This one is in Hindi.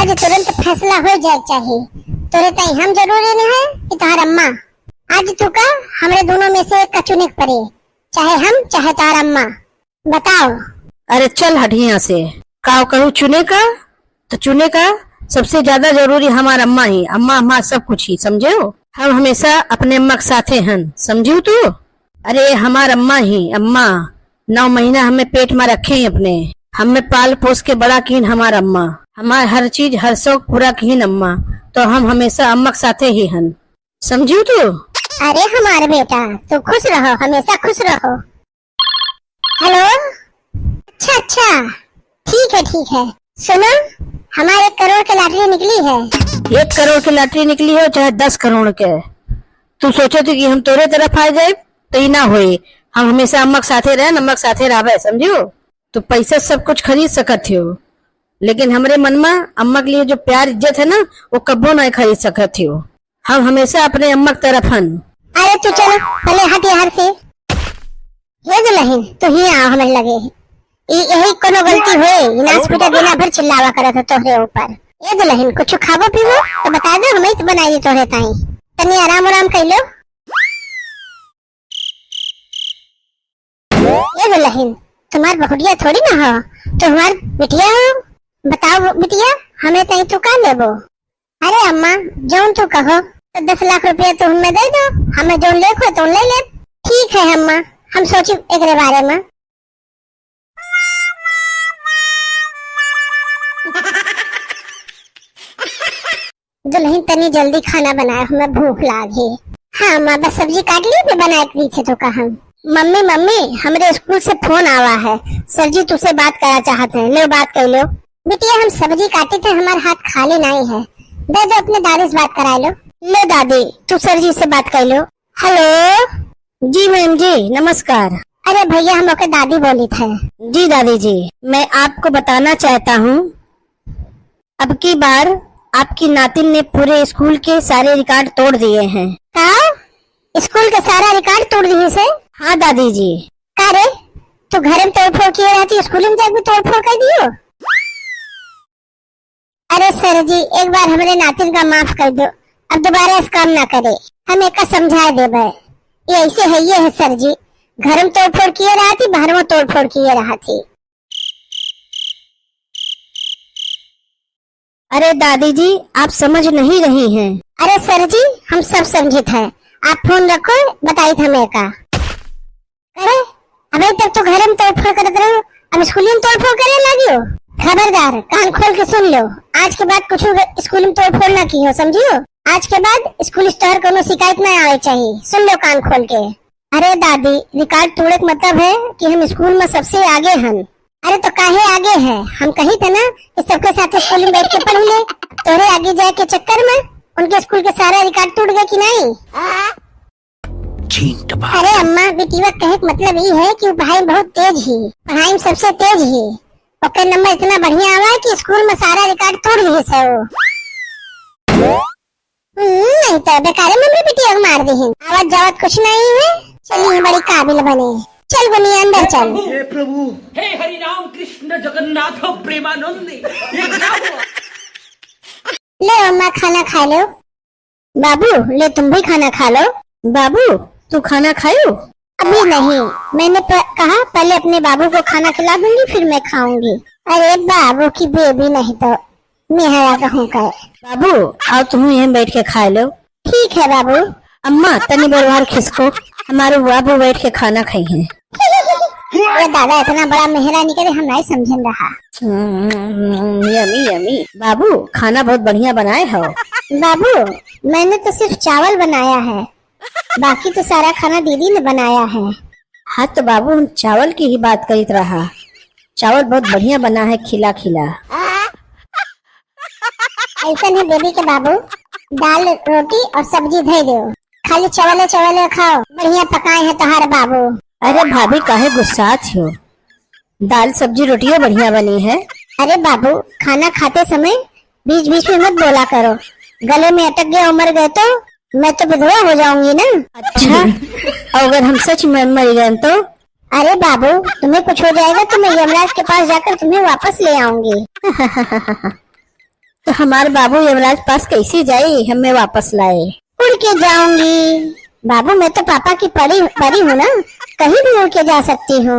आज तुरंत फैसला हो जाए चाहिए। तोरे तई हम जरूरी नहीं है कि तुम्हारा अम्मा। आज तू का हमरे दोनों में से एक का चुने पड़े, चाहे हम चाहे तारा अम्मा। बताओ। अरे चल हट यहाँ से। का कहूँ चुने का तो चुने का सबसे ज्यादा जरूरी हमारा अम्मा ही। अम्मा हमारा सब कुछ ही, समझे हो। हम हमेशा अपने अम्मा के साथे हन, समझू तू। अरे हमार अम्मा ही, अम्मा 9 महीना हमें पेट में रखे ही अपने, हमें पाल पोस के बड़ा कीन हमारा अम्मा। हमार हर चीज हर शौक पूरा कीन अम्मा, तो हम हमेशा अम्मा के साथे ही हन, समझू तू। अरे हमारे बेटा तू खुश रहो, हमेशा खुश रहो। हेलो, अच्छा ठीक है। सुनो, हमारे 1 करोड़ की लॉटरी निकली है। 1 करोड़ की लॉटरी निकली हो चाहे 10 करोड़ के, तू सोचो थी कि हम तोरे तरफ आ जाए तो ही ना होए। हम हमेशा अम्मा के साथे रहे, अम्मा के साथे रहे, समझो। तो पैसा सब कुछ खरीद सकत हो, लेकिन हमरे मन में अम्मा के लिए जो प्यार इज्जत है ना, वो कब्बो नहीं खरीद सकत हो। हम हमेशा अपने अम्मा की तरफ हन। अरे तू चलो पहले हट यहाँ से। ये जो नहीं तो ही आओ हमें लगे यही कोनो गलती हुई। नाच पीटा बिना भर चिल्लावा करत है तोहरे ऊपर। ये जो नहीं कुछ खाबो पीबो तो बता दो, हमें तो बनाई तोहरे ताई। तनी आराम कर लो। ये जो नहीं तुम्हार बहुड़िया थोड़ी ना हो, तुम्हार बिटिया हो। बताओ बिटिया, हमें तई तू का लेबो। अरे अम्मा जौन तू कहो तो 10 लाख रुपया तो हमें दे दो, हमें जो लेखो तो ले ले। ठीक है अम्मा, हम सोची एक बारे में। दुल्हन तनी जल्दी खाना बनाए, हमें भूख लागी। हाँ अम्मा बस सब्जी काट ली, मैं बना के दी थी तो कहा। मम्मी हमारे स्कूल से फोन आवा है, सर जी तुझसे बात करना चाहते हैं। लो बात कर लो। बिटिया हम सब्जी काटे थे, हमारे हाथ खाली नहीं है, दे दो अपने दादी से बात करा लो। लो दादी तू सर जी से बात कर लो। हेलो जी मैम जी नमस्कार। अरे भैया हम ओके दादी बोली थे। जी दादी जी, मैं आपको बताना चाहता हूँ, अब की बार आपकी नातिन ने पूरे स्कूल के सारे रिकॉर्ड तोड़ दिए हैं। का स्कूल के सारा रिकॉर्ड तोड़ दिए से? हाँ दादी जी। का रे तू घर में तोड़ फोड़ किए रहती, स्कूल में जाके तोड़ फोड़ कर दियो। अरे सर जी एक बार हमारे नातिन का माफ कर दो, अब दोबारा इस काम ना करे। हम एक समझा देबे, ये ऐसे है ये है सर जी, घर में तोड़ फोड़ किए रहा थी, बाहर में तोड़ फोड़ किए रहा थी। अरे दादी जी आप समझ नहीं रही हैं। अरे सर जी हम सब समझे थे, आप फोन रखो, बताई था मैं का। अरे अभी तक तो घर में तोड़फोड़ करते रहो, अब स्कूल में तोड़फोड़ करने लगी हो। खबरदार कान खोल के सुन लो, आज के बाद कुछ स्कूल में तोड़फोड़ ना की हो, समझियो। आज के बाद स्कूल स्तर कोनो शिकायत ना आए चाहिए, सुन लो कान खोल के। अरे दादी रिकॉर्ड तोड़े का मतलब है कि हम स्कूल में सबसे आगे हन। अरे तो काहे आगे है, हम कही थे ना कि सबके साथ स्कूल में बैठ के पढ़ ले। तोरे आगे जाए के चक्कर में उनके स्कूल के सारा रिकॉर्ड टूट गए कि नहीं। अरे अम्मा बेटीवा कहे मतलब ये है कि पढ़ाई बहुत तेज ही, पढ़ाई में सबसे तेज ही, ओके नंबर इतना बढ़िया आवा है कि स्कूल में सारा रिकॉर्ड तोड़ दिए से वो। नहीं तो बेकार मम्मी बेटिया को मार दी है, आवाज जावत कुछ नहीं है। चलिए बड़ी काबिल बने, चल बनिए अंदर चल। हे प्रभु, हे हरि राम कृष्ण जगन्नाथ प्रेमानंद, ये क्या हुआ? ले अम्मा खाना खा लो। बाबू ले तुम भी खाना खा लो। बाबू तू खाना खायो? अभी नहीं, मैंने कहा पहले अपने बाबू को खाना खिला दूंगी फिर मैं खाऊंगी। अरे बाबू की बेबी नहीं तो मेहरा कहूँ का। बाबू आओ तुम यहाँ बैठ के खा लो। ठीक है बाबू। अम्मा तनी बरवार खिसको, हमारे बाबू बैठ के खाना खाई है। ये दादा इतना बड़ा मेहरा निकले हम नहीं समझन रहा। Yummy yummy. बाबू खाना बहुत बढ़िया बनाए हो। बाबू मैंने तो सिर्फ चावल बनाया है, बाकी तो सारा खाना दीदी ने बनाया है। हाँ तो बाबू हम चावल की ही बात करते रहा, चावल बहुत बढ़िया बना है, खिला खिला। ऐसा है बेबी के बाबू, दाल रोटी और सब्जी दे दो, खाली चावल चावल खाओ, बढ़िया पकाए है तुम्हारे बाबू। अरे भाभी काहे गुस्सा हो, दाल सब्जी रोटियां बढ़िया बनी है। अरे बाबू खाना खाते समय बीच बीच में मत बोला करो, गले में अटक गया मर गए तो मैं तो विधवा हो जाऊंगी ना। अच्छा अगर हम सच में मर गए तो? अरे बाबू तुम्हें कुछ हो जाएगा तो मैं यमराज के पास जाकर तुम्हें वापस ले आऊंगी। तो हमारे बाबू यमराज पास कैसे जाए हमें वापस लाए। उड़ के जाऊंगी बाबू, मैं तो पापा की परी परी हूँ ना, कहीं भी उड़ के जा सकती हूँ।